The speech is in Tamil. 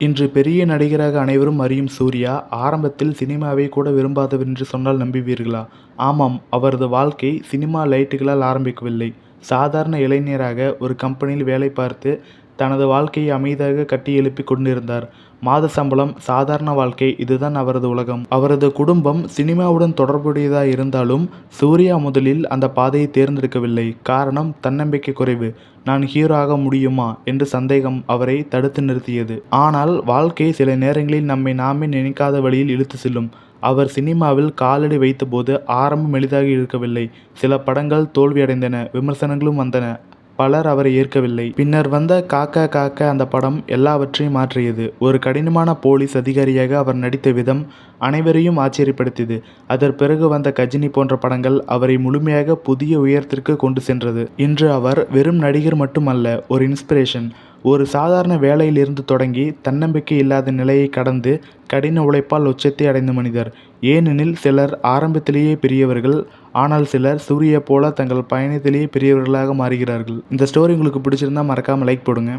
இன்று பெரிய நடிகராக அனைவரும் அறியும் சூர்யா, ஆரம்பத்தில் சினிமாவை கூட விரும்பாதவர் என்று சொன்னால் நம்புவீர்களா? ஆமாம், அவரது வாழ்க்கை சினிமா லைட்டுகளால் ஆரம்பிக்கவில்லை. சாதாரண இளைஞராக ஒரு கம்பெனியில் வேலை பார்த்து தனது வாழ்க்கையை அமைதியாக கட்டியெழுப்பிக் கொண்டிருந்தார். மாத சம்பளம், சாதாரண வாழ்க்கை, இதுதான் அவரது உலகம். அவரது குடும்பம் சினிமாவுடன் தொடர்புடையதாக இருந்தாலும் சூர்யா முதலில் அந்த பாதையை தேர்ந்தெடுக்கவில்லை. காரணம், தன்னம்பிக்கை குறைவு. நான் ஹீரோ ஆக முடியுமா என்று சந்தேகம் அவரை தடுத்து நிறுத்தியது. ஆனால் வாழ்க்கை சில நேரங்களில் நம்மை நாமே நினைக்காத வழியில் இழுத்து செல்லும். அவர் சினிமாவில் காலடி வைத்தபோது ஆரம்பம் எளிதாக இருக்கவில்லை. சில படங்கள் தோல்வியடைந்தன, விமர்சனங்களும் வந்தன. பலர் அவரை ஏற்கவில்லை. பின்னர் வந்த காக்கா காக்கா அந்த படம் எல்லாவற்றையும் மாற்றியது. ஒரு கடினமான போலீஸ் அதிகாரியாக அவர் நடித்த விதம் அனைவரையும் ஆச்சரியப்படுத்தியது. அதற்கு பிறகு வந்த கஜினி போன்ற படங்கள் அவரை முழுமையாக புதிய உயரத்திற்கு கொண்டு சென்றது. இன்று அவர் வெறும் நடிகர் மட்டுமல்ல, ஒரு இன்ஸ்பிரேஷன். ஒரு சாதாரண வேலையிலிருந்து தொடங்கி தன்னம்பிக்கை இல்லாத நிலையை கடந்து கடின உழைப்பால் உச்சத்தை அடைந்த மனிதர். ஏனெனில் சிலர் ஆரம்பத்திலேயே பெரியவர்கள், ஆனால் சிலர் சூர்யா போல தங்கள் பயணத்திலேயே பெரியவர்களாக மாறுகிறார்கள். இந்த ஸ்டோரி உங்களுக்கு பிடிச்சிருந்தா மறக்காமல் லைக் போடுங்க.